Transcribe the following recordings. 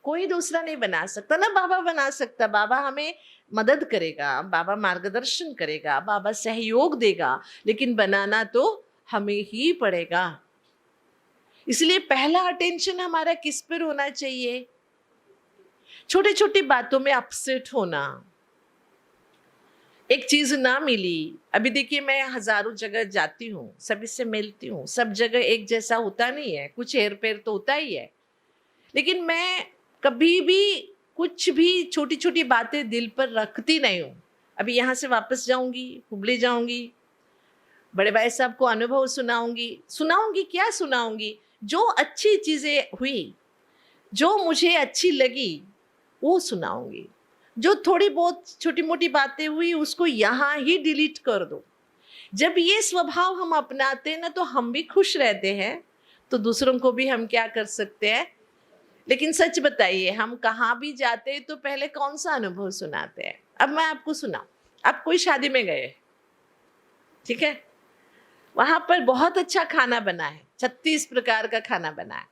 कोई दूसरा नहीं बना सकता ना, बाबा बना सकता। बाबा हमें मदद करेगा, बाबा मार्गदर्शन करेगा, बाबा सहयोग देगा, लेकिन बनाना तो हमें ही पड़ेगा। इसलिए पहला अटेंशन हमारा किस पर होना चाहिए? छोटी छोटी बातों में अपसेट होना, एक चीज ना मिली। अभी देखिए, मैं हजारों जगह जाती हूँ, सभी से मिलती हूँ, सब जगह एक जैसा होता नहीं है, कुछ हेर फेर तो होता ही है। लेकिन मैं कभी भी कुछ भी छोटी छोटी बातें दिल पर रखती नहीं हूँ। अभी यहाँ से वापस जाऊंगी, हुबली जाऊंगी, बड़े भाई साहब को अनुभव सुनाऊंगी। सुनाऊंगी क्या सुनाऊंगी? जो अच्छी चीजें हुई, जो मुझे अच्छी लगी, वो सुनाऊंगी। जो थोड़ी बहुत छोटी मोटी बातें हुई, उसको यहाँ ही डिलीट कर दो। जब ये स्वभाव हम अपनाते हैं ना, तो हम भी खुश रहते हैं, तो दूसरों को भी हम क्या कर सकते हैं। लेकिन सच बताइए, हम कहाँ भी जाते हैं तो पहले कौन सा अनुभव सुनाते हैं? अब मैं आपको सुनाऊं। आप कोई शादी में गए, ठीक है, वहां पर बहुत अच्छा खाना बना है, 36 प्रकार का खाना बना है,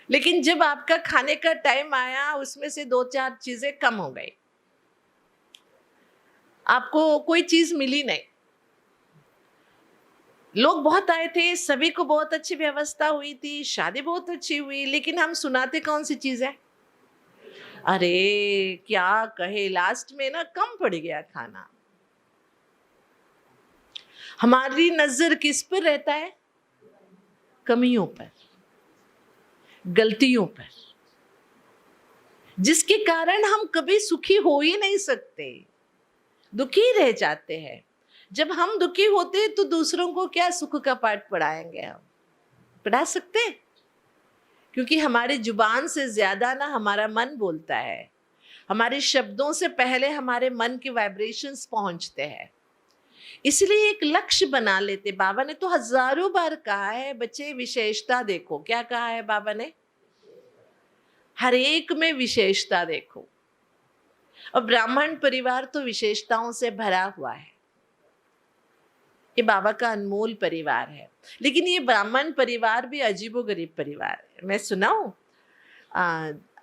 लेकिन जब आपका खाने का टाइम आया, उसमें से 2-4 चीजें कम हो गई, आपको कोई चीज मिली नहीं। लोग बहुत आए थे, सभी को बहुत अच्छी व्यवस्था हुई थी, शादी बहुत अच्छी हुई, लेकिन हम सुनाते कौन सी चीज है? अरे क्या कहे, लास्ट में ना कम पड़ गया खाना। हमारी नजर किस पर रहता है? कमियों पर, गलतियों पर, जिसके कारण हम कभी सुखी हो ही नहीं सकते, दुखी रह जाते हैं। जब हम दुखी होते हैं तो दूसरों को क्या सुख का पाठ पढ़ाएंगे? हम पढ़ा सकते हैं? क्योंकि हमारी जुबान से ज्यादा ना हमारा मन बोलता है। हमारे शब्दों से पहले हमारे मन के वाइब्रेशंस पहुंचते हैं। इसलिए एक लक्ष्य बना लेते। बाबा ने तो हजारों बार कहा है, बच्चे विशेषता देखो। क्या कहा है बाबा ने? हर एक में विशेषता देखो। और ब्राह्मण परिवार तो विशेषताओं से भरा हुआ है। ये बाबा का अनमोल परिवार है। लेकिन ये ब्राह्मण परिवार भी अजीबोगरीब परिवार है। मैं सुनाऊं,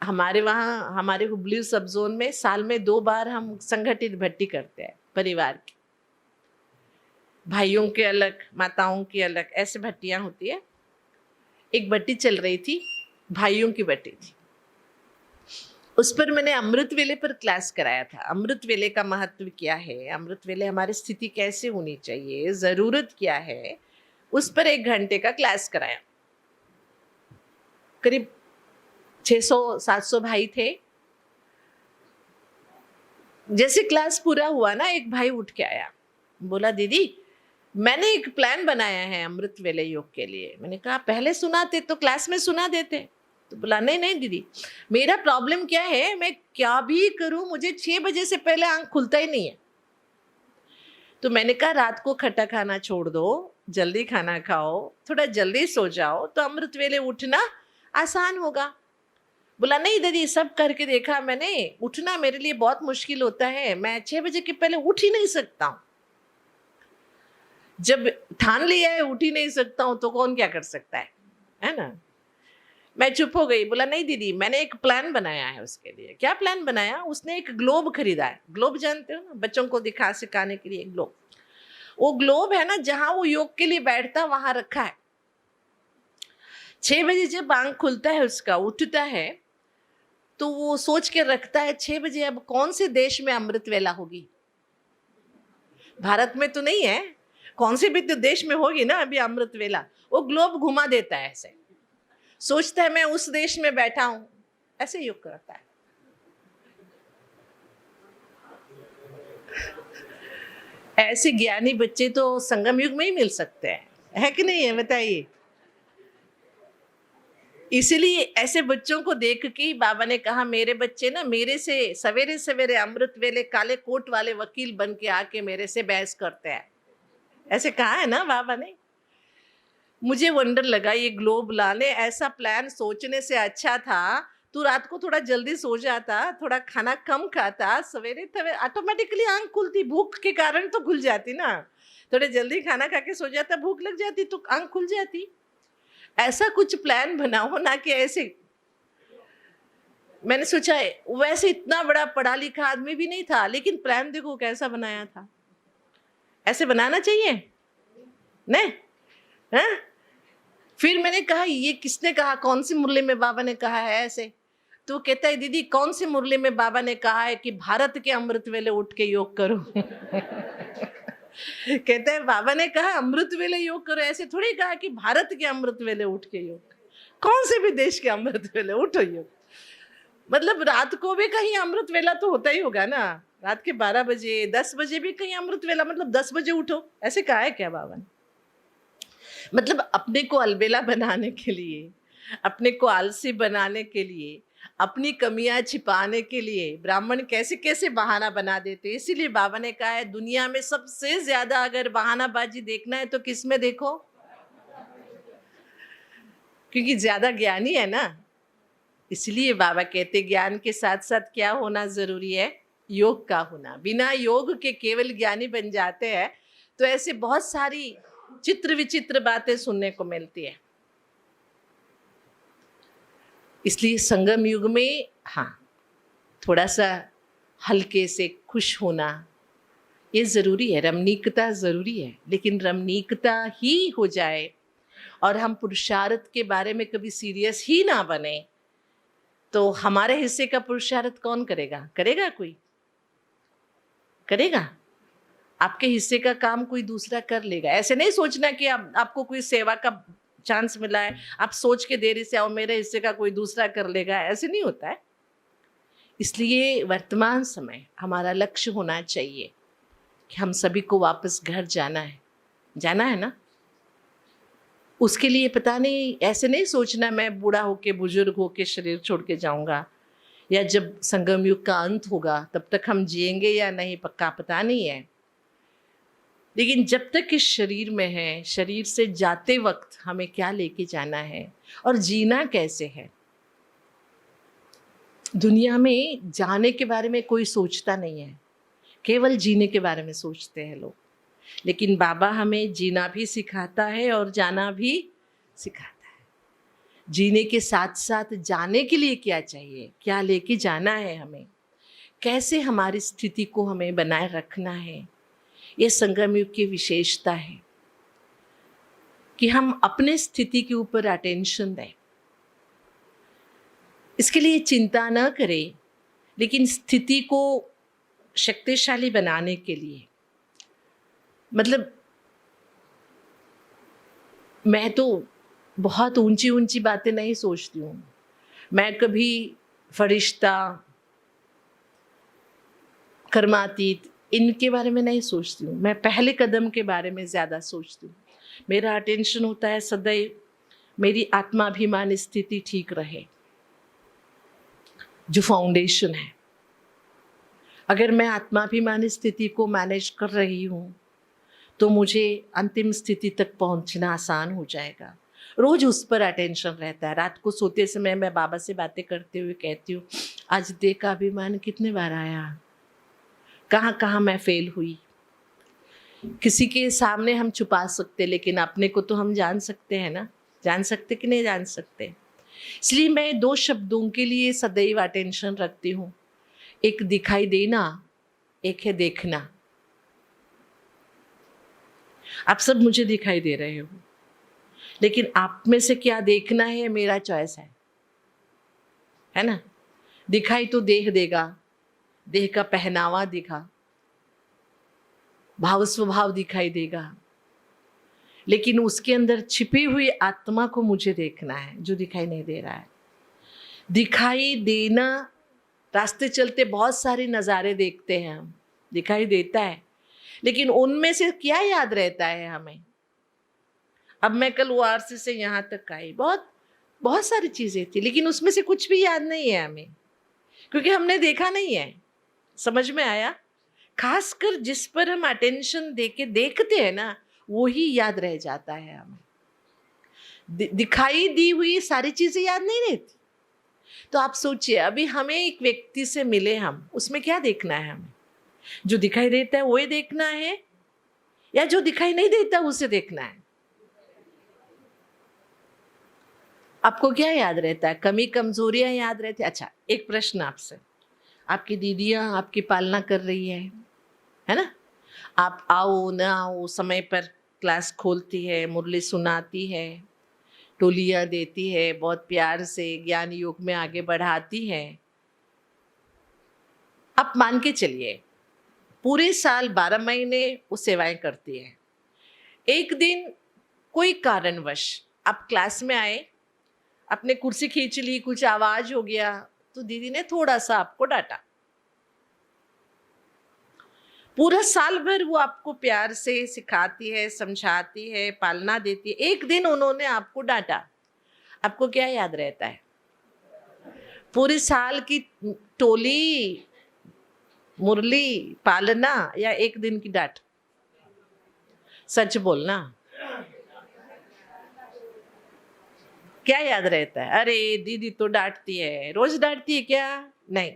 हमारे वहाँ, हमारे हुबली सब जोन में साल में 2 बार हम संगठित भट्टी करते हैं परिवार की। भाइयों के अलग, माताओं की अलग, ऐसे भट्टियां होती है। एक भट्टी चल रही थी, भाइयों की भट्टी थी। उस पर मैंने अमृत वेले पर क्लास कराया था। अमृत वेले का महत्व क्या है, अमृत वेले हमारी स्थिति कैसे होनी चाहिए, जरूरत क्या है, उस पर 1 घंटे का क्लास कराया। करीब 600-700 भाई थे। जैसे क्लास पूरा हुआ ना, एक भाई उठ के आया, बोला दीदी मैंने एक प्लान बनाया है अमृत वेले योग के लिए। मैंने कहा पहले सुनाते तो, क्लास में सुना देते। तो बोला नहीं नहीं दीदी, मेरा प्रॉब्लम क्या है, मैं क्या भी करूं, मुझे 6 बजे से पहले आंख खुलता ही नहीं है। तो मैंने कहा रात को खट्टा खाना छोड़ दो, जल्दी खाना खाओ, थोड़ा जल्दी सो जाओ, तो अमृत वेले उठना आसान होगा। बोला नहीं दीदी, सब करके देखा मैंने, उठना मेरे लिए बहुत मुश्किल होता है, मैं 6 बजे के पहले उठ ही नहीं सकता हूं। जब ठान लिया है उठ ही नहीं सकता हूं, तो कौन क्या कर सकता है ना। मैं चुप हो गई। बोला नहीं दीदी, मैंने एक प्लान बनाया है उसके लिए। क्या प्लान बनाया? उसने एक ग्लोब खरीदा है। ग्लोब जानते हो ना, बच्चों को दिखा सिखाने के लिए ग्लोब। वो ग्लोब है ना, जहां वो योग के लिए बैठता वहां रखा है। 6 बजे जब आंख खुलता है उसका, उठता है, तो वो सोच के रखता है 6 बजे अब कौन से देश में अमृत वेला होगी। भारत में तो नहीं है, कौन से भी तो देश में होगी ना अभी अमृत वेला। वो ग्लोब घुमा देता है, ऐसे सोचता है मैं उस देश में बैठा हूं, ऐसे योग करता है। ऐसे ज्ञानी बच्चे तो संगम युग में ही मिल सकते हैं, है कि नहीं है? बताइए। इसलिए ऐसे बच्चों को देख के बाबा ने कहा मेरे बच्चे ना मेरे से सवेरे सवेरे अमृत वेले काले कोट वाले वकील बन के आके मेरे से बहस करते हैं। ऐसे कहा है ना बाबा ने। मुझे वंडर लगा, ये ग्लोब लाने ऐसा प्लान सोचने से अच्छा था तू रात को थोड़ा जल्दी सो जाता, थोड़ा खाना कम खाता, सवेरे सवेरे ऑटोमेटिकली आंख खुलती, भूख के कारण तो खुल जाती ना। थोड़े जल्दी खाना खा के सो जाता, भूख लग जाती तो आंख खुल जाती। ऐसा कुछ प्लान बनाओ ना कि ऐसे मैंने सोचा वैसे इतना बड़ा पढ़ा लिखा आदमी भी नहीं था, लेकिन प्लान देखो कैसा बनाया था। ऐसे बनाना चाहिए नहीं? हाँ? फिर मैंने कहा ये किसने कहा, कौन सी मुरली में बाबा ने कहा है ऐसे? तो कहता है दीदी कौन सी मुरली में बाबा ने कहा है कि भारत के अमृत वेले उठ के योग करो। कहते हैं बाबा ने कहा अमृत वेले योग करो, ऐसे थोड़ी कहा कि भारत के अमृत वेले उठ के योग। कौन से भी देश के अमृत वेले उठो योग। मतलब रात को भी कहीं अमृत वेला तो होता ही होगा ना, रात के 12 बजे 10 बजे भी कहीं अमृत वेला, मतलब 10 बजे उठो, ऐसे कहा है क्या बाबा ने? मतलब अपने को अलबेला बनाने के लिए, अपने को आलसी बनाने के लिए, अपनी कमियां छिपाने के लिए ब्राह्मण कैसे कैसे बहाना बना देते। इसीलिए बाबा ने कहा है दुनिया में सबसे ज्यादा अगर बहानाबाजी देखना है तो किस में देखो, क्योंकि ज्यादा ज्ञानी है ना। इसलिए बाबा कहते ज्ञान के साथ साथ क्या होना जरूरी है, योग का होना। बिना योग के केवल ज्ञानी बन जाते हैं तो ऐसे बहुत सारी चित्र विचित्र बातें सुनने को मिलती है। इसलिए संगम युग में हाँ, थोड़ा सा हल्के से खुश होना ये जरूरी है, रमणीकता जरूरी है, लेकिन रमणीकता ही हो जाए और हम पुरुषार्थ के बारे में कभी सीरियस ही ना बने तो हमारे हिस्से का पुरुषार्थ कौन करेगा? करेगा कोई? करेगा? आपके हिस्से का काम कोई दूसरा कर लेगा। ऐसे नहीं सोचना कि आपको कोई सेवा का चांस मिला है, आप सोच के देरी से आओ मेरे हिस्से का कोई दूसरा कर लेगा, ऐसे नहीं होता है। इसलिए वर्तमान समय हमारा लक्ष्य होना चाहिए कि हम सभी को वापस घर जाना है। जाना है ना? उसके लिए पता नहीं, ऐसे नहीं सोचना मैं बूढ़ा होके बुजुर्ग होके शरीर छोड़ के जाऊंगा, या जब संगम युग का अंत होगा तब तक हम जिएंगे या नहीं पक्का पता नहीं है। लेकिन जब तक इस शरीर में है, शरीर से जाते वक्त हमें क्या लेके जाना है और जीना कैसे है। दुनिया में जाने के बारे में कोई सोचता नहीं है, केवल जीने के बारे में सोचते हैं लोग। लेकिन बाबा हमें जीना भी सिखाता है और जाना भी सिखाता है। जीने के साथ साथ जाने के लिए क्या चाहिए, क्या लेके जाना है हमें, कैसे हमारी स्थिति को हमें बनाए रखना है, ये संगम युग की विशेषता है कि हम अपने स्थिति के ऊपर अटेंशन दें। इसके लिए चिंता न करें, लेकिन स्थिति को शक्तिशाली बनाने के लिए, मतलब मैं तो बहुत ऊंची ऊंची बातें नहीं सोचती हूँ। मैं कभी फरिश्ता, कर्मातीत इनके बारे में नहीं सोचती हूँ। मैं पहले कदम के बारे में ज़्यादा सोचती हूँ। मेरा अटेंशन होता है सदैव मेरी आत्माभिमान स्थिति ठीक रहे, जो फाउंडेशन है। अगर मैं आत्माभिमान स्थिति को मैनेज कर रही हूँ तो मुझे अंतिम स्थिति तक पहुँचना आसान हो जाएगा। रोज उस पर अटेंशन रहता है। रात को सोते समय मैं बाबा से बातें करते हुए कहती हूँ आज देह का अभिमान कितने बार आया, कहाँ कहाँ मैं फेल हुई। किसी के सामने हम छुपा सकते, लेकिन अपने को तो हम जान सकते हैं ना। जान सकते कि नहीं जान सकते। इसलिए मैं 2 शब्दों के लिए सदैव अटेंशन रखती हूँ। एक दिखाई देना, एक है देखना। आप सब मुझे दिखाई दे रहे हो, लेकिन आप में से क्या देखना है मेरा चॉइस है ना। दिखाई तो देह देगा, देह का पहनावा दिखा, भाव स्वभाव दिखाई देगा, लेकिन उसके अंदर छिपी हुई आत्मा को मुझे देखना है जो दिखाई नहीं दे रहा है। दिखाई देना, रास्ते चलते बहुत सारे नज़ारे देखते हैं हम, दिखाई देता है, लेकिन उनमें से क्या याद रहता है हमें। अब मैं कल वाराणसी से यहाँ तक आई, बहुत सारी चीज़ें थी, लेकिन उसमें से कुछ भी याद नहीं है हमें, क्योंकि हमने देखा नहीं है। समझ में आया? खासकर जिस पर हम अटेंशन देके देखते हैं ना, वो ही याद रह जाता है हमें। दिखाई दी हुई सारी चीजें याद नहीं रहती। तो आप सोचिए, अभी हमें एक व्यक्ति से मिले हम, उसमें क्या देखना है हमें? जो दिखाई देता है वो ही देखना है, या जो दिखाई नहीं देता उसे देखना है? आपको क्या याद रहता है? कमी कमजोरियां याद रहती है? अच्छा, एक प्रश्न आपसे। आपकी दीदियां आपकी पालना कर रही है ना? आप आओ ना आओ समय पर क्लास खोलती है, मुरली सुनाती है, टोलियां देती है, बहुत प्यार से ज्ञान योग में आगे बढ़ाती है। आप मान के चलिए पूरे साल 12 महीने वो सेवाएं करती है। एक दिन कोई कारणवश आप क्लास में आए, आपने कुर्सी खींच ली, कुछ आवाज हो गया, तो दीदी ने थोड़ा सा आपको डांटा। पूरा साल भर वो आपको प्यार से सिखाती है, समझाती है, पालना देती है। एक दिन उन्होंने आपको डांटा, आपको क्या याद रहता है? पूरे साल की टोली, मुरली, पालना, या एक दिन की डांट? सच बोलना, क्या याद रहता है? अरे दीदी तो डांटती है, रोज डांटती है क्या? नहीं,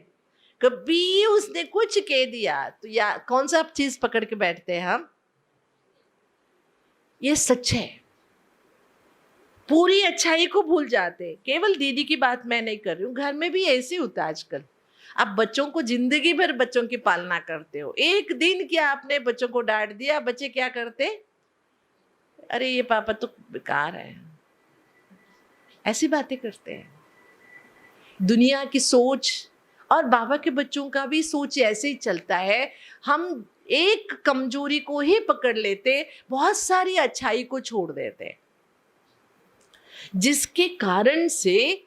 कभी उसने कुछ कह दिया तो या कौन सा चीज पकड़ के बैठते हैं हम? ये सच है, पूरी अच्छाई को भूल जाते। केवल दीदी की बात मैं नहीं कर रही हूँ, घर में भी ऐसे होता है आजकल। आप बच्चों को जिंदगी भर बच्चों की पालना करते हो, एक दिन क्या आपने बच्चों को डांट दिया, बच्चे क्या करते? अरे ये पापा तो बेकार है, ऐसी बातें करते हैं। दुनिया की सोच और बाबा के बच्चों का भी सोच ऐसे ही चलता है। हम एक कमजोरी को ही पकड़ लेते, बहुत सारी अच्छाई को छोड़ देते, जिसके कारण से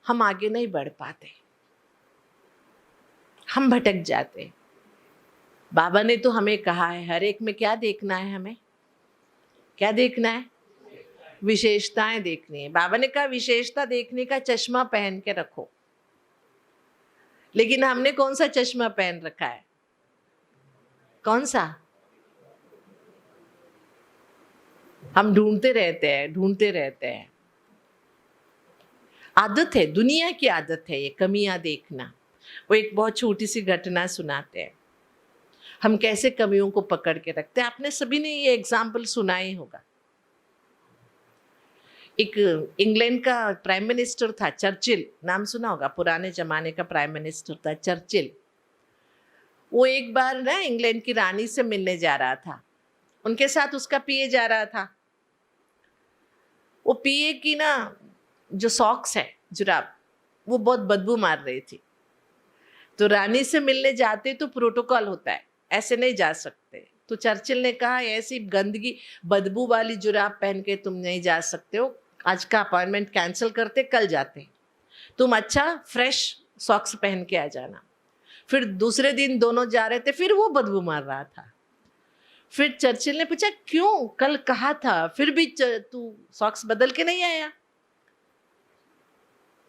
हम आगे नहीं बढ़ पाते, हम भटक जाते। बाबा ने तो हमें कहा है हर एक में क्या देखना है, हमें क्या देखना है? विशेषताएं देखनी है। बाबा ने कहा विशेषता देखने का चश्मा पहन के रखो, लेकिन हमने कौन सा चश्मा पहन रखा है? कौन सा? हम ढूंढते रहते हैं। आदत है, दुनिया की आदत है ये कमियां देखना। वो एक बहुत छोटी सी घटना सुनाते हैं, हम कैसे कमियों को पकड़ के रखते हैं। आपने सभी ने ये एग्जाम्पल सुना ही होगा। एक इंग्लैंड का प्राइम मिनिस्टर था, चर्चिल, नाम सुना होगा, पुराने जमाने का प्राइम मिनिस्टर था चर्चिल। वो एक बार ना इंग्लैंड की रानी से मिलने जा रहा था, उनके साथ उसका पीए जा रहा था। वो पीए की ना जो सॉक्स है, जुराब, वो बहुत बदबू मार रही थी। तो रानी से मिलने जाते तो प्रोटोकॉल होता है, ऐसे नहीं जा सकते। तो चर्चिल ने कहा ऐसी गंदगी बदबू वाली जुराब पहन के तुम नहीं जा सकते हो, आज का अपॉइंटमेंट कैंसिल करते, कल जाते। तुम अच्छा फ्रेश सॉक्स पहन के आ जाना। फिर दूसरे दिन दोनों जा रहे थे, फिर वो बदबू मार रहा था। फिर चर्चिल ने पूछा क्यों, कल कहा था, फिर भी तू सॉक्स बदल के नहीं आया?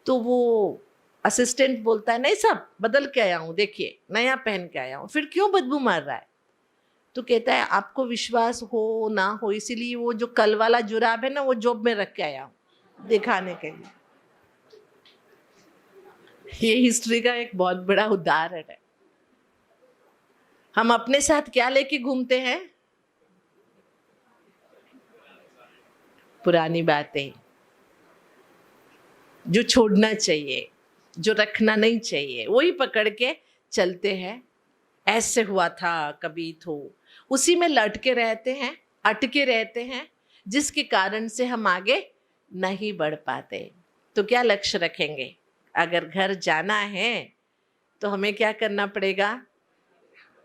तो वो असिस्टेंट बोलता है नहीं साहब बदल के आया हूँ, देखिए नया पहन के आया हूँ। फिर क्यों बदबू मार रहा है? तो कहता है आपको विश्वास हो ना हो इसीलिए वो जो कल वाला जुराब है ना वो जॉब में रख के आया हूँ दिखाने के लिए। ये हिस्ट्री का एक बहुत बड़ा उदाहरण है। हम अपने साथ क्या लेके घूमते हैं? पुरानी बातें, जो छोड़ना चाहिए, जो रखना नहीं चाहिए, वही पकड़ के चलते हैं। ऐसे हुआ था कभी, तो उसी में लटके रहते हैं, अटके रहते हैं, जिसके कारण से हम आगे नहीं बढ़ पाते। तो क्या लक्ष्य रखेंगे? अगर घर जाना है तो हमें क्या करना पड़ेगा?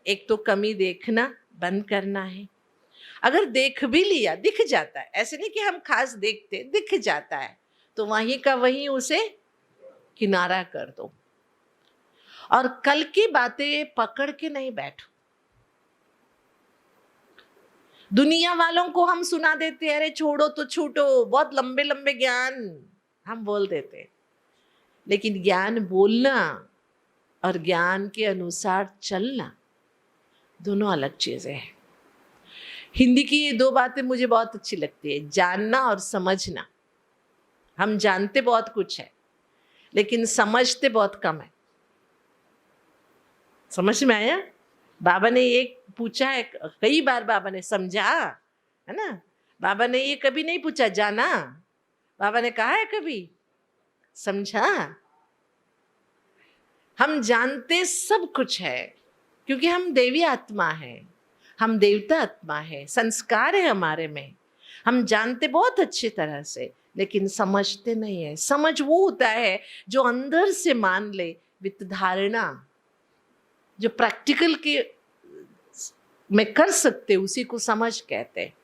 एक तो कमी देखना बंद करना है। अगर देख भी लिया, दिख जाता है, ऐसे नहीं कि हम खास देखते, दिख जाता है, तो वहीं का वहीं उसे किनारा कर दो और कल की बातें पकड़ के नहीं बैठो। दुनिया वालों को हम सुना देते हैं अरे छोड़ो तो छूटो, बहुत लंबे लंबे ज्ञान हम बोल देते, लेकिन ज्ञान बोलना और ज्ञान के अनुसार चलना दोनों अलग चीजें हैं। हिंदी की ये दो बातें मुझे बहुत अच्छी लगती है, जानना और समझना। हम जानते बहुत कुछ है लेकिन समझते बहुत कम है। समझ में आया? बाबा ने ये पूछा है कई बार, बाबा ने समझा है ना, बाबा ने ये कभी नहीं पूछा जाना, बाबा ने कहा है कभी समझा? हम जानते सब कुछ है क्योंकि हम देवी आत्मा है, हम देवता आत्मा है, संस्कार है हमारे में। हम जानते बहुत अच्छी तरह से, लेकिन समझते नहीं है। समझ वो होता है जो अंदर से मान ले, वित्त धारणा जो प्रैक्टिकल के में कर सकते, उसी को समझ कहते हैं।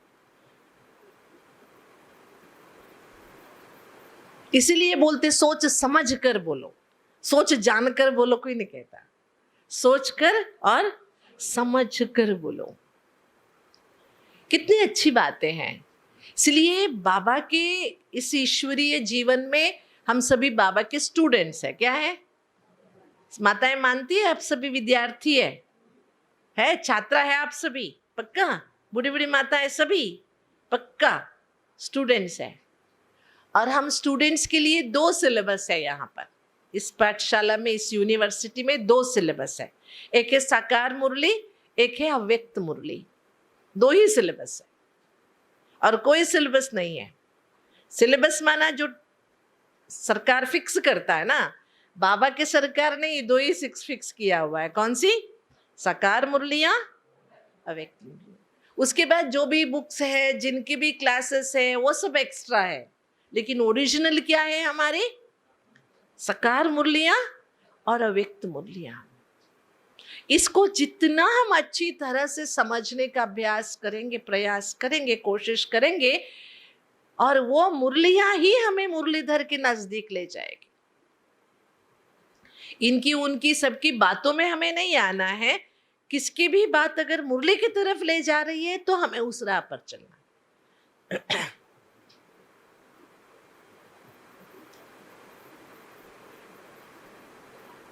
इसीलिए बोलते सोच समझ कर बोलो, सोच जानकर बोलो कोई नहीं कहता, सोच कर और समझ कर बोलो। कितनी अच्छी बातें हैं। इसलिए बाबा के इस ईश्वरीय जीवन में हम सभी बाबा के स्टूडेंट्स हैं। क्या है? माताएं मानती है आप सभी विद्यार्थी है छात्रा है आप सभी, पक्का? बूढ़ी बूढ़ी माताएं सभी पक्का स्टूडेंट्स है। और हम स्टूडेंट्स के लिए 2 सिलेबस है यहाँ पर, इस पाठशाला में, इस यूनिवर्सिटी में 2 सिलेबस है। एक है साकार मुरली, एक है अव्यक्त मुरली। 2 ही सिलेबस है और कोई सिलेबस नहीं है। सिलेबस माना जो सरकार फिक्स करता है ना, बाबा के सरकार ने ये 2 ही फिक्स किया हुआ है। कौन सी? साकार मुरलियां, अव्यक्त मुरलियां। उसके बाद जो भी बुक्स है, जिनकी भी क्लासेस है, वो सब एक्स्ट्रा है। लेकिन ओरिजिनल क्या है हमारे? साकार मुरलियां और अव्यक्त मुरलियां। इसको जितना हम अच्छी तरह से समझने का अभ्यास करेंगे, प्रयास करेंगे, कोशिश करेंगे, और वो मुरलियां ही हमें मुरलीधर के नजदीक ले जाएगी। इनकी उनकी सबकी बातों में हमें नहीं आना है। किसकी भी बात अगर मुरली की तरफ ले जा रही है तो हमें उस राह पर चलना।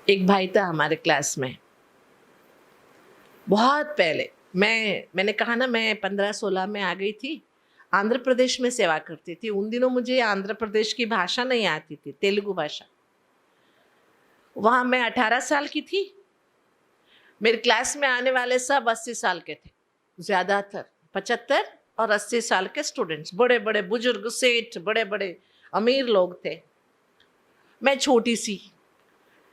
एक भाई था हमारे क्लास में, बहुत पहले। मैंने कहा ना, मैं 15-16 में आ गई थी, आंध्र प्रदेश में सेवा करती थी। उन दिनों मुझे आंध्र प्रदेश की भाषा नहीं आती थी, तेलुगु भाषा। वहां मैं 18 साल की थी। मेरे क्लास में आने वाले सब 80 साल के थे, ज्यादातर 75 और 80 साल के स्टूडेंट्स, बड़े बड़े बुजुर्ग, सेठ, बड़े बड़े अमीर लोग थे। मैं छोटी सी,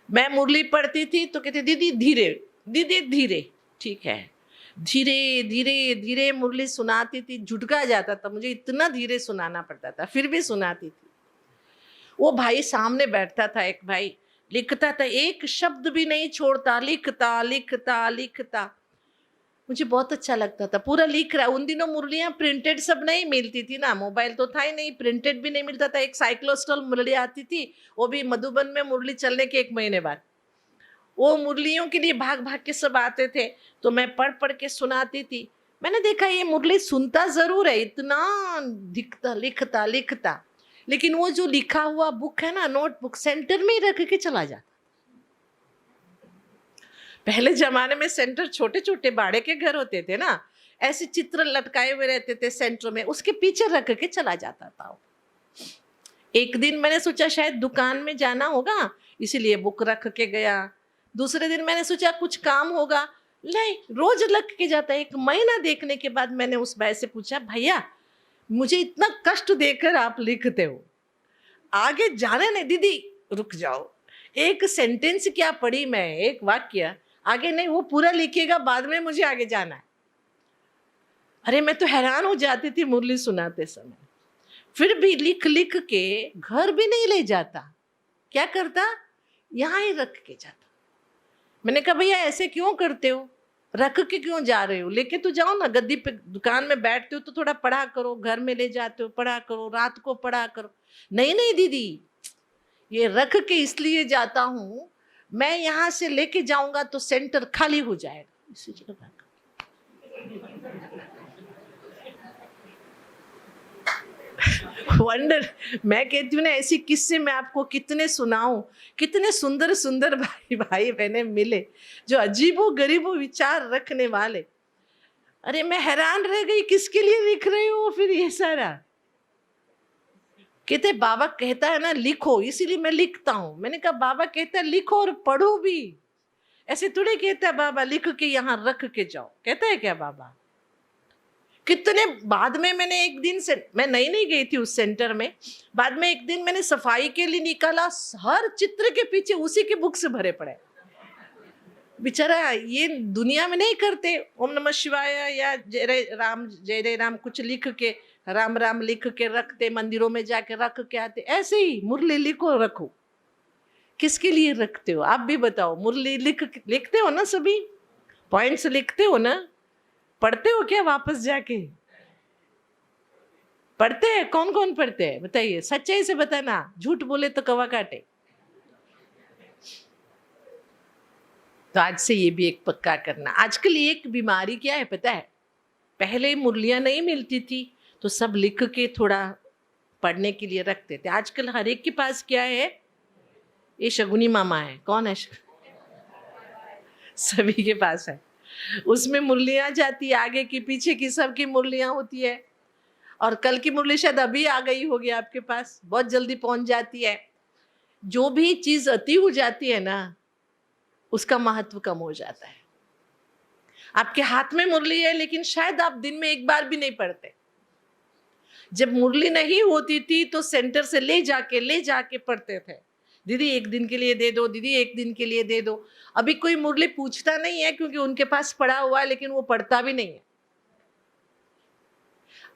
मैं मुरली पढ़ती थी तो कहती दीदी धीरे, दीदी धीरे। ठीक है, धीरे धीरे धीरे मुरली सुनाती थी। झुटका जाता था, मुझे इतना धीरे सुनाना पड़ता था, फिर भी सुनाती थी। वो भाई सामने बैठता था, एक भाई लिखता था, एक शब्द भी नहीं छोड़ता, लिखता लिखता लिखता। मुझे बहुत अच्छा लगता था, पूरा लिख रहा। उन दिनों मुरलियां प्रिंटेड सब नहीं मिलती थी ना, मोबाइल तो था ही नहीं, प्रिंटेड भी नहीं मिलता था। एक साइक्लोस्टॉल मुरली आती थी, वो भी मधुबन में मुरली चलने के 1 महीने बाद। वो मुरलियों के लिए भाग भाग के सब आते थे, तो मैं पढ़ पढ़ के सुनाती थी। मैंने देखा ये मुरली सुनता जरूर है, इतना दिखता लिखता लिखता, लेकिन वो जो लिखा हुआ बुक है ना, नोटबुक, सेंटर में ही रख के चला जाता। पहले जमाने में सेंटर छोटे छोटे बाड़े के घर होते थे ना, ऐसे चित्र लटकाए हुए रहते थे सेंटर में, उसके पीछे रख के चला जाता था। एक दिन मैंने सोचा शायद दुकान में जाना होगा, इसीलिए बुक रख के गया। दूसरे दिन मैंने सोचा कुछ काम होगा, नहीं, रोज रख के जाता। 1 महीना देखने के बाद मैंने उस भाई से पूछा, भैया मुझे इतना कष्ट देकर आप लिखते हो, आगे जाने नहीं। दीदी रुक जाओ, एक सेंटेंस क्या पढ़ी मैं, एक वाक्य, आगे नहीं, वो पूरा लिखेगा, बाद में मुझे आगे जाना है। अरे मैं तो हैरान हो जाती थी मुरली सुनाते समय। फिर भी लिख लिख के घर भी नहीं ले जाता, क्या करता, यहां ही रख के जाता। मैंने कहा भैया ऐसे क्यों करते हो, रख के क्यों जा रहे हो, लेके तो जाओ ना, गद्दी पे दुकान में बैठते हो तो थोड़ा पढ़ा करो, घर में ले जाते हो पढ़ा करो, रात को पढ़ा करो। नहीं नहीं दीदी, ये रख के इसलिए जाता हूं, मैं यहां से लेके जाऊंगा तो सेंटर खाली हो जाएगा, इसीलिए रख। वंडर, मैं कहती हूँ ना, ऐसी किस्से मैं आपको कितने सुनाऊं। कितने सुंदर सुंदर भाई भाई बहने मिले जो अजीबो गरीबो विचार रखने वाले। अरे मैं हैरान रह गई, किसके लिए लिख रहे हो फिर ये सारा। कहते बाबा कहता है ना लिखो, इसीलिए मैं लिखता हूं। मैंने कहा बाबा कहता है लिखो और पढ़ो भी, ऐसे थोड़े कहता है बाबा लिख के यहां रख के जाओ, कहता है क्या बाबा? कितने बाद में मैंने एक दिन से, मैं नई नहीं गई थी उस सेंटर में, बाद में एक दिन मैंने सफाई के लिए निकाला, हर चित्र के पीछे उसी के बुक से भरे पड़े। बेचारा ये दुनिया में नहीं करते, ओम नमः शिवाय या जय रे राम कुछ लिख के, राम राम लिख के रखते, मंदिरों में जाके रख के आते। ऐसे ही मुरली लिखो रखो, किसके लिए रखते हो आप भी बताओ? मुरली लिखते हो ना, सभी पॉइंट्स लिखते हो ना, पढ़ते हो क्या वापस जाके? पढ़ते हैं? कौन कौन पढ़ते हैं बताइए, सच्चाई से बताना, झूठ बोले तो कवा काटे। तो आज से ये भी एक पक्का करना। आजकल एक बीमारी क्या है पता है, पहले मुरलियां नहीं मिलती थी तो सब लिख के थोड़ा पढ़ने के लिए रखते थे। आजकल हर एक के पास क्या है, ये शगुनी मामा है, कौन है? सभी के पास है, उसमें मुरलियां जाती है, आगे की पीछे की सबकी मुरलियां होती है। और कल की मुरली शायद अभी आ गई होगी आपके पास, बहुत जल्दी पहुंच जाती है। जो भी चीज अति हो जाती है ना, उसका महत्व कम हो जाता है। आपके हाथ में मुरली है लेकिन शायद आप दिन में एक बार भी नहीं पढ़ते। जब मुरली नहीं होती थी तो सेंटर से ले जाके पढ़ते थे, दीदी एक दिन के लिए दे दो, दीदी एक दिन के लिए दे दो। अभी कोई मुरली पूछता नहीं है क्योंकि उनके पास पड़ा हुआ है, लेकिन वो पढ़ता भी नहीं है।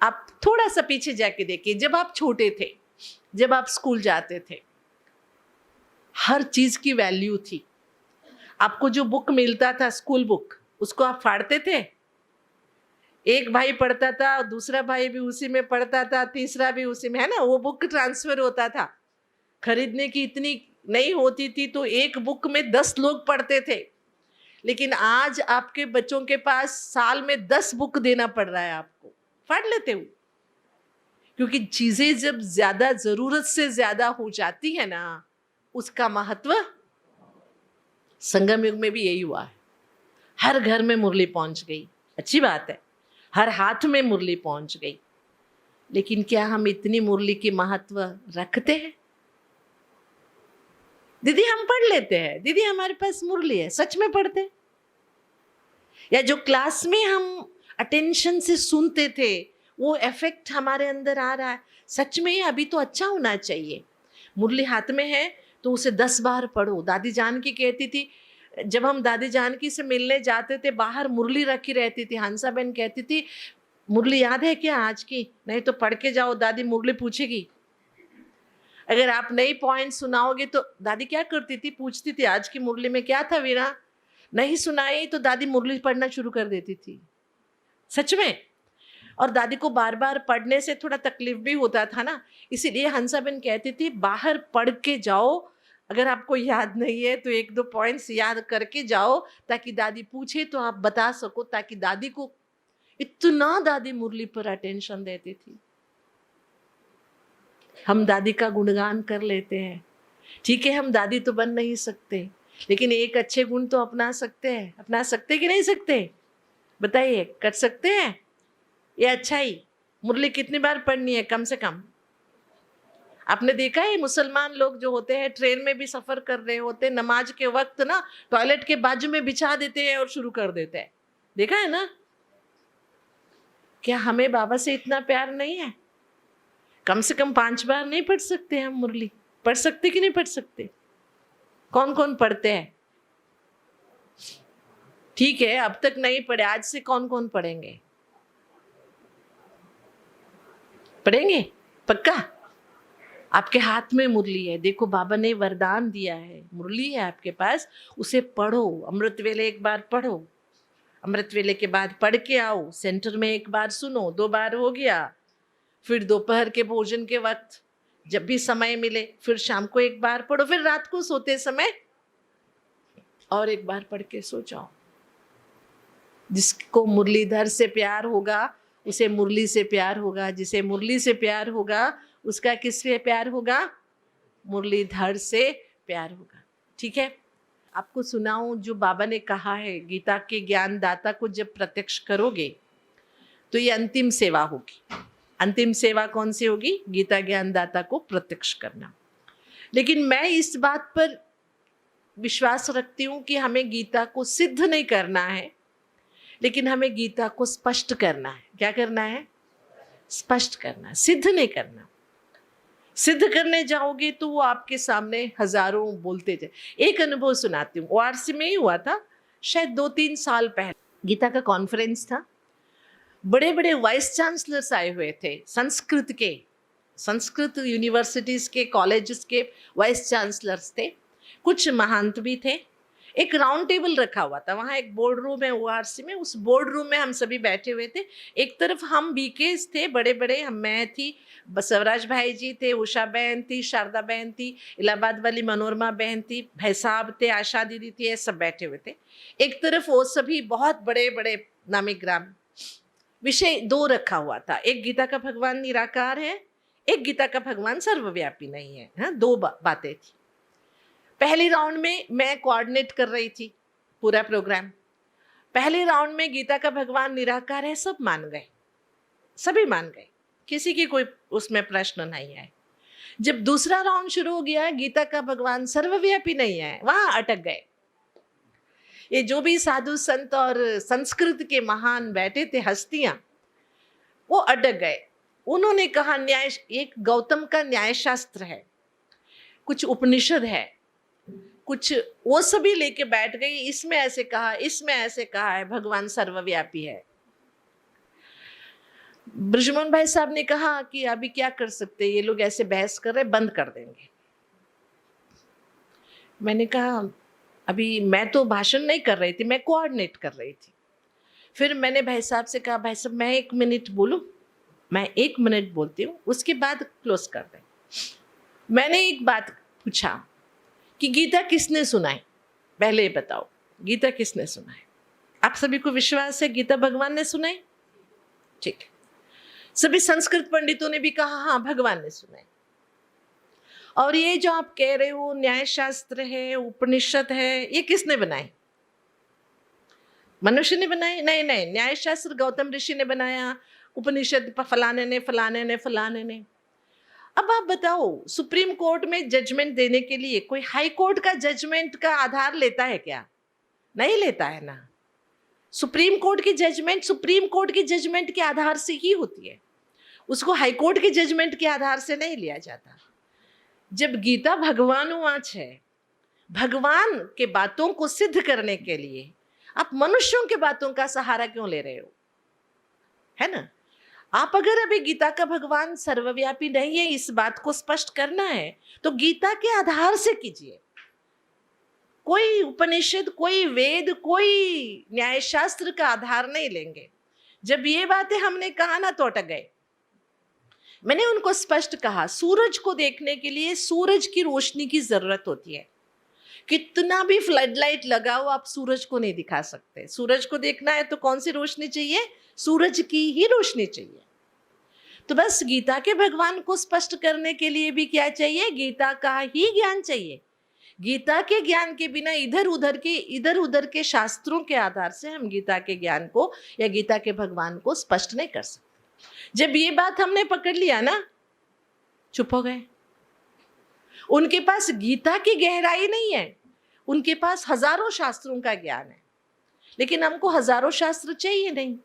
आप थोड़ा सा पीछे जाके देखिए, जब आप छोटे थे, जब आप स्कूल जाते थे, हर चीज की वैल्यू थी। आपको जो बुक मिलता था, स्कूल बुक, उसको आप फाड़ते थे। एक भाई पढ़ता था, दूसरा भाई भी उसी में पढ़ता था, तीसरा भी उसी में, है ना, वो बुक ट्रांसफर होता था। खरीदने की इतनी नहीं होती थी तो एक बुक में 10 लोग पढ़ते थे। लेकिन आज आपके बच्चों के पास साल में 10 बुक देना पड़ रहा है आपको, फाड़ लेते हो। क्योंकि चीजें जब ज्यादा, जरूरत से ज्यादा हो जाती है ना, उसका महत्व, संगम युग में भी यही हुआ है। हर घर में मुरली पहुंच गई, अच्छी बात है, हर हाथ में मुरली पहुंच गई। लेकिन क्या हम इतनी मुरली की महत्व रखते हैं? दीदी हम पढ़ लेते हैं, दीदी हमारे पास मुरली है, सच में पढ़ते हैं? या जो क्लास में हम अटेंशन से सुनते थे, वो इफेक्ट हमारे अंदर आ रहा है? सच में अभी तो अच्छा होना चाहिए। मुरली हाथ में है तो उसे 10 बार पढ़ो। दादी जानकी कहती थी, जब हम दादी जानकी से मिलने जाते थे, बाहर मुरली रखी रहती थी। हंसा बहन कहती थी, मुरली याद है क्या आज की? नहीं तो पढ़ के जाओ, दादी मुरली पूछेगी। अगर आप नई पॉइंट सुनाओगे तो दादी क्या करती थी, पूछती थी आज की मुरली में क्या था वीणा? नहीं सुनाई तो दादी मुरली पढ़ना शुरू कर देती थी, सच में। और दादी को बार बार पढ़ने से थोड़ा तकलीफ भी होता था ना, इसीलिए हंसा बहन कहती थी बाहर पढ़ के जाओ, अगर आपको याद नहीं है तो 1-2 पॉइंट्स याद करके जाओ, ताकि दादी पूछे तो आप बता सको। ताकि दादी को, इतना दादी मुरली पर अटेंशन देती थी। हम दादी का गुणगान कर लेते हैं, ठीक है, हम दादी तो बन नहीं सकते, लेकिन एक अच्छे गुण तो अपना सकते हैं। अपना सकते कि नहीं सकते? बताइए, कर सकते हैं? ये अच्छाई, मुरली कितनी बार पढ़नी है कम से कम? आपने देखा है मुसलमान लोग जो होते हैं, ट्रेन में भी सफर कर रहे होते हैं, नमाज के वक्त ना टॉयलेट के बाजू में बिछा देते हैं और शुरू कर देते हैं, देखा है ना? क्या हमें बाबा से इतना प्यार नहीं है? कम से कम 5 बार नहीं पढ़ सकते हम मुरली? पढ़ सकते कि नहीं पढ़ सकते? कौन कौन पढ़ते हैं? ठीक है, अब तक नहीं पढ़े, आज से कौन कौन पढ़ेंगे? पढ़ेंगे पक्का? आपके हाथ में मुरली है, देखो बाबा ने वरदान दिया है, मुरली है आपके पास, उसे पढ़ो। अमृत वेले एक बार पढ़ो, अमृत वेले के बाद पढ़ के आओ, सेंटर में एक बार सुनो, 2 बार हो गया, फिर दोपहर के भोजन के वक्त जब भी समय मिले, फिर शाम को एक बार पढ़ो, फिर रात को सोते समय और एक बार पढ़ के सो जाओ। जिसको मुरलीधर से प्यार होगा उसे मुरली से प्यार होगा, जिसे मुरली से प्यार होगा उसका किससे प्यार होगा? मुरलीधर से प्यार होगा। ठीक है, आपको सुनाऊं जो बाबा ने कहा है, गीता के ज्ञानदाता को जब प्रत्यक्ष करोगे तो ये अंतिम सेवा होगी। अंतिम सेवा कौन सी होगी? गीता ज्ञानदाता को प्रत्यक्ष करना। लेकिन मैं इस बात पर विश्वास रखती हूँ कि हमें गीता को सिद्ध नहीं करना है, लेकिन हमें गीता को स्पष्ट करना है। क्या करना है? स्पष्ट करना, सिद्ध नहीं करना। सिद्ध करने जाओगे तो वो आपके सामने हजारों बोलते जाए। एक अनुभव सुनाती हूँ, ओआरसी में ही हुआ था, शायद 2-3 साल पहले। गीता का कॉन्फ्रेंस था, बड़े बड़े वाइस चांसलर्स आए हुए थे संस्कृत के, संस्कृत यूनिवर्सिटीज के, कॉलेजेस के वाइस चांसलर्स थे, कुछ महंत भी थे। एक राउंड टेबल रखा हुआ था, वहाँ एक बोर्ड रूम है ओआरसी में, उस बोर्ड रूम में हम सभी बैठे हुए थे। एक तरफ हम बीकेस थे बड़े बड़े, हम, मैं थी, बसवराज भाई जी थे, उषा बहन थी, शारदा बहन थी, इलाहाबाद वाली मनोरमा बहन थी, भाई साहब थे, आशा दीदी थी, ये सब बैठे हुए थे। एक तरफ वो सभी बहुत बड़े बड़े नामी ग्राम। विषय 2 रखा हुआ था, एक गीता का भगवान निराकार है, एक गीता का भगवान सर्वव्यापी नहीं है। हाँ, 2 बातें थी। पहले राउंड में मैं कोऑर्डिनेट कर रही थी पूरा प्रोग्राम। पहले राउंड में गीता का भगवान निराकार है, सब मान गए, सभी मान गए, किसी की कोई उसमें प्रश्न नहीं है। जब दूसरा राउंड शुरू हो गया, गीता का भगवान सर्वव्यापी नहीं है, वहां अटक गए। ये जो भी साधु संत और संस्कृत के महान बैठे थे, हस्तियां, वो अटक गए। उन्होंने कहा न्याय, एक गौतम का न्याय शास्त्र है, कुछ उपनिषद है, कुछ वो सभी लेके बैठ गई, इसमें ऐसे कहा, इसमें ऐसे कहा है, भगवान सर्वव्यापी है। ब्रजमोहन भाई साहब ने कहा कि अभी क्या कर सकते, ये लोग ऐसे बहस कर रहे, बंद कर देंगे। मैंने कहा अभी मैं तो भाषण नहीं कर रही थी, मैं कोऑर्डिनेट कर रही थी। फिर मैंने भाई साहब से कहा, भाई साहब मैं 1 मिनट बोलूं? मैं 1 मिनट बोलती हूँ, उसके बाद क्लोज कर दें। मैंने एक बात पूछा कि गीता किसने सुनाई, पहले बताओ, गीता किसने सुनाई? आप सभी को विश्वास है गीता भगवान ने सुनाई? ठीक है। सभी संस्कृत पंडितों ने भी कहा हाँ भगवान ने सुनाई। और ये जो आप कह रहे हो न्याय शास्त्र है, उपनिषद है, ये किसने बनाए? मनुष्य ने बनाए? नहीं नहीं, न्याय शास्त्र गौतम ऋषि ने बनाया, उपनिषद फलाने ने फलाने ने फलाने ने। अब आप बताओ, सुप्रीम कोर्ट में जजमेंट देने के लिए कोई हाई कोर्ट का जजमेंट का आधार लेता है क्या? नहीं लेता है ना। सुप्रीम कोर्ट की जजमेंट सुप्रीम कोर्ट की जजमेंट के आधार से ही होती है, उसको हाई कोर्ट के जजमेंट के आधार से नहीं लिया जाता। जब गीता भगवानुवाच है, भगवान के बातों को सिद्ध करने के लिए आप मनुष्यों के बातों का सहारा क्यों ले रहे हो? है ना। आप अगर अभी गीता का भगवान सर्वव्यापी नहीं है, इस बात को स्पष्ट करना है, तो गीता के आधार से कीजिए। कोई उपनिषद, कोई वेद, कोई न्यायशास्त्र का आधार नहीं लेंगे। जब ये बातें हमने कहा ना तो अटक गए। मैंने उनको स्पष्ट कहा, सूरज को देखने के लिए सूरज की रोशनी की जरूरत होती है। कितना भी फ्लड लाइट लगाओ, आप सूरज को नहीं दिखा सकते। सूरज को देखना है तो कौन सी रोशनी चाहिए? सूरज की ही रोशनी चाहिए। तो बस गीता के भगवान को स्पष्ट करने के लिए भी क्या चाहिए? गीता का ही ज्ञान चाहिए। गीता के ज्ञान के बिना इधर उधर के शास्त्रों के आधार से हम गीता के ज्ञान को या गीता के भगवान को स्पष्ट नहीं कर सकते। जब ये बात हमने पकड़ लिया ना, चुप हो गए। उनके पास गीता की गहराई नहीं है, उनके पास हजारों शास्त्रों का ज्ञान है, लेकिन हमको हजारों शास्त्र चाहिए नहीं,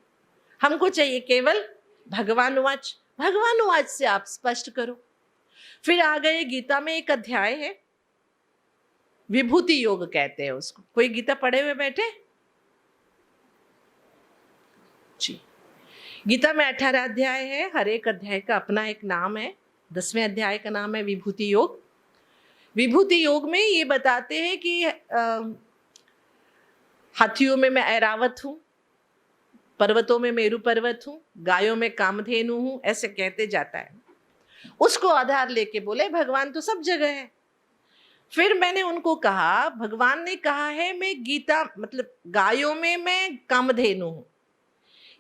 हमको चाहिए केवल भगवानुवाच। भगवानुवाच से आप स्पष्ट करो। फिर आ गए, गीता में एक अध्याय है, विभूति योग कहते हैं उसको। कोई गीता पढ़े हुए बैठे? जी, गीता में 18 अध्याय है, हर एक अध्याय का अपना एक नाम है। 10वें अध्याय का नाम है विभूति योग। विभूति योग में ये बताते हैं कि हाथियों में मैं ऐरावत हूं, पर्वतों में मेरु पर्वत हूं, गायों में कामधेनु हूं, ऐसे कहते जाता है। उसको आधार लेके बोले भगवान तो सब जगह है। फिर मैंने उनको कहा, भगवान ने कहा है मैं गीता मतलब गायों में मैं कामधेनु हूं,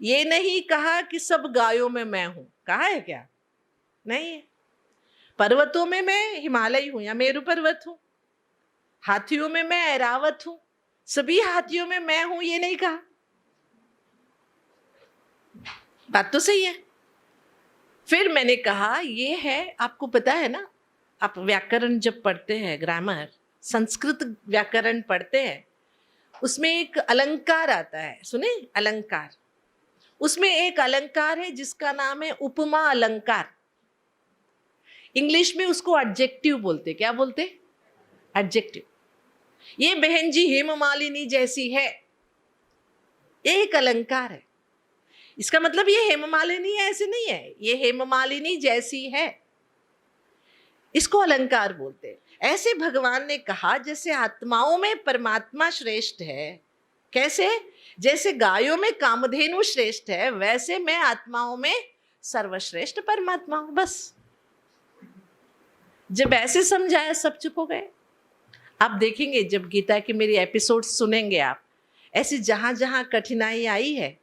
ये नहीं कहा कि सब गायों में मैं हूं। कहा है क्या? नहीं है। पर्वतों में मैं हिमालय हूं या मेरु पर्वत हूं, हाथियों में मैं ऐरावत हूं, सभी हाथियों में मैं हूं, ये नहीं कहा। बात तो सही है। फिर मैंने कहा ये है, आपको पता है ना, आप व्याकरण जब पढ़ते हैं, ग्रामर, संस्कृत व्याकरण पढ़ते हैं, उसमें एक अलंकार आता है, सुने अलंकार। उसमें एक अलंकार है जिसका नाम है उपमा अलंकार। इंग्लिश में उसको एडजेक्टिव बोलते, क्या बोलते? एडजेक्टिव। ये बहन जी हेममालिनी जैसी है, एक अलंकार है। इसका मतलब ये हेममालिनी है ऐसे नहीं है, ये हेममालिनी जैसी है, इसको अलंकार बोलते हैं। ऐसे भगवान ने कहा जैसे आत्माओं में परमात्मा श्रेष्ठ है, कैसे? जैसे गायों में कामधेनु श्रेष्ठ है, वैसे मैं आत्माओं में सर्वश्रेष्ठ परमात्मा हूं। बस जब ऐसे समझाया सब चुप हो गए। आप देखेंगे जब गीता की मेरी एपिसोड सुनेंगे आप, ऐसी जहां जहां कठिनाई आई है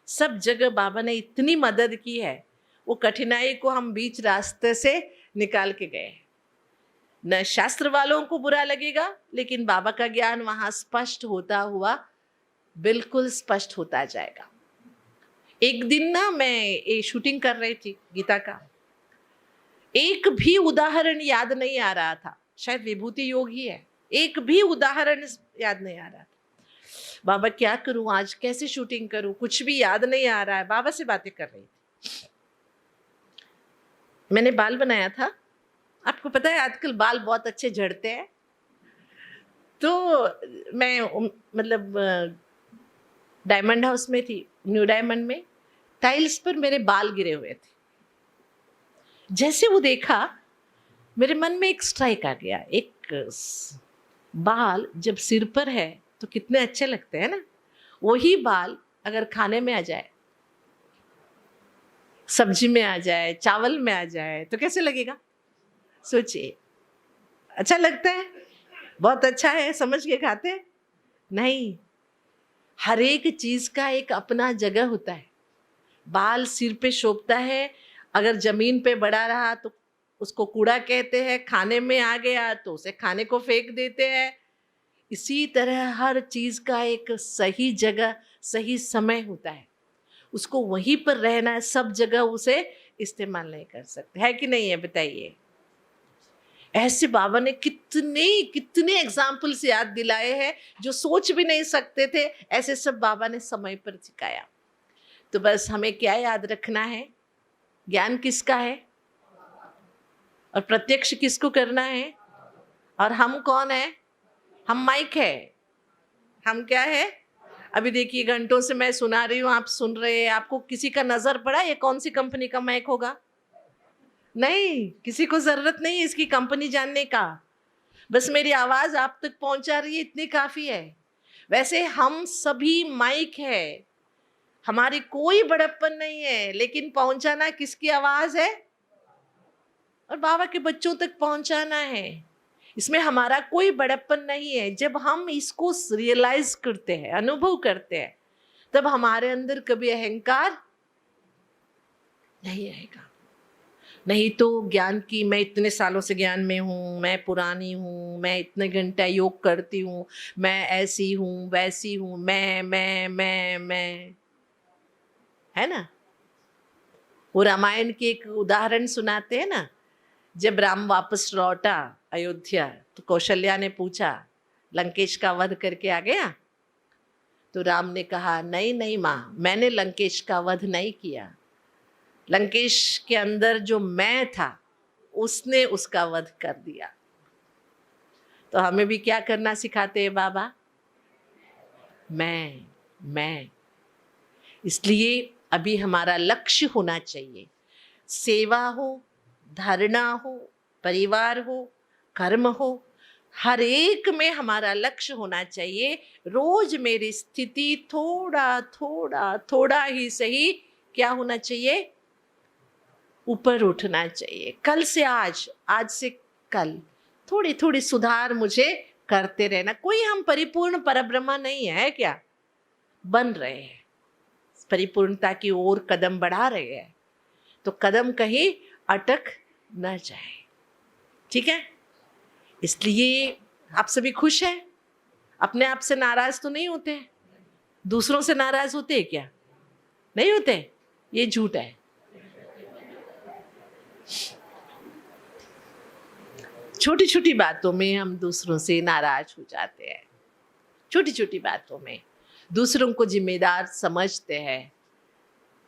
सब जगह बाबा ने इतनी मदद की है, वो कठिनाई को हम बीच रास्ते से निकाल के गए। न शास्त्र वालों को बुरा लगेगा, लेकिन बाबा का ज्ञान वहां स्पष्ट होता हुआ बिल्कुल स्पष्ट होता जाएगा। एक दिन ना मैं ये शूटिंग कर रही थी गीता का, एक भी उदाहरण याद नहीं आ रहा था, शायद विभूति योग ही है, एक भी उदाहरण याद नहीं आ रहा था। बाबा क्या करूं आज, कैसे शूटिंग करूं, कुछ भी याद नहीं आ रहा है। बाबा से बातें कर रही थी। मैंने बाल बनाया था, आपको पता है आजकल बाल बहुत अच्छे झड़ते हैं, तो मैं मतलब डायमंड हाउस में थी, न्यू डायमंड में, टाइल्स पर मेरे बाल गिरे हुए थे। जैसे वो देखा मेरे मन में एक स्ट्राइक आ गया, एक बाल जब सिर पर है तो कितने अच्छे लगते हैं ना, वही बाल अगर खाने में आ जाए, सब्जी में आ जाए, चावल में आ जाए तो कैसे लगेगा? सोचिए, अच्छा लगता है? बहुत अच्छा है, समझ के खाते हैं? नहीं, हर एक चीज का एक अपना जगह होता है। बाल सिर पे शोभता है, अगर जमीन पे बड़ा रहा तो उसको कूड़ा कहते हैं, खाने में आ गया तो उसे खाने को फेंक देते हैं। इसी तरह हर चीज का एक सही जगह, सही समय होता है, उसको वहीं पर रहना है, सब जगह उसे इस्तेमाल नहीं कर सकते, है कि नहीं है? बताइए। ऐसे बाबा ने कितने कितने एग्जाम्पल्स याद दिलाए हैं जो सोच भी नहीं सकते थे, ऐसे सब बाबा ने समय पर सिखाया। तो बस हमें क्या याद रखना है? ज्ञान किसका है और प्रत्यक्ष किसको करना है? और हम कौन है? हम माइक है। हम क्या है? अभी देखिए घंटों से मैं सुना रही हूँ, आप सुन रहे हैं, आपको किसी का नजर पड़ा ये कौन सी कंपनी का माइक होगा? नहीं, किसी को जरूरत नहीं है इसकी कंपनी जानने का, बस मेरी आवाज आप तक पहुंचा रही है, इतनी काफी है। वैसे हम सभी माइक है, हमारी कोई बड़प्पन नहीं है, लेकिन पहुंचाना किसकी आवाज है? और बाबा के बच्चों तक पहुंचाना है। इसमें हमारा कोई बड़प्पन नहीं है। जब हम इसको रियलाइज करते हैं, अनुभव करते हैं, तब हमारे अंदर कभी अहंकार नहीं आएगा। नहीं तो ज्ञान की, मैं इतने सालों से ज्ञान में हूँ, मैं पुरानी हूँ, मैं इतने घंटा योग करती हूँ, मैं ऐसी हूँ वैसी हूँ, मैं, है ना? वो रामायण की एक उदाहरण सुनाते हैं ना, जब राम वापस लौटा अयोध्या तो कौशल्या ने पूछा लंकेश का वध करके आ गया? तो राम ने कहा नहीं नहीं माँ, मैंने लंकेश का वध नहीं किया, लंकेश के अंदर जो मैं था उसने उसका वध कर दिया। तो हमें भी क्या करना सिखाते हैं बाबा? मैं। इसलिए अभी हमारा लक्ष्य होना चाहिए, सेवा हो, धारणा हो, परिवार हो, कर्म हो, हर एक में हमारा लक्ष्य होना चाहिए। रोज मेरी स्थिति थोड़ा थोड़ा थोड़ा ही सही क्या होना चाहिए? ऊपर उठना चाहिए। कल से आज, आज से कल, थोड़ी थोड़ी सुधार मुझे करते रहना। कोई हम परिपूर्ण परब्रह्म नहीं है क्या? बन रहे हैं, परिपूर्णता की ओर कदम बढ़ा रहे हैं, तो कदम कहीं अटक न जाए। ठीक है? इसलिए आप सभी खुश हैं? अपने आप से नाराज तो नहीं होते? दूसरों से नाराज होते हैं क्या? नहीं होते? ये झूठ है। छोटी छोटी बातों में हम दूसरों से नाराज हो जाते हैं, छोटी छोटी बातों में दूसरों को जिम्मेदार समझते हैं,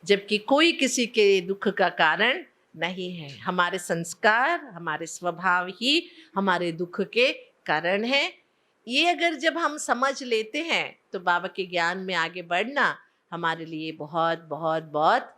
जबकि कोई किसी के दुख का कारण नहीं है। हमारे संस्कार, हमारे स्वभाव ही हमारे दुख के कारण है। ये अगर जब हम समझ लेते हैं तो बाबा के ज्ञान में आगे बढ़ना हमारे लिए बहुत बहुत बहुत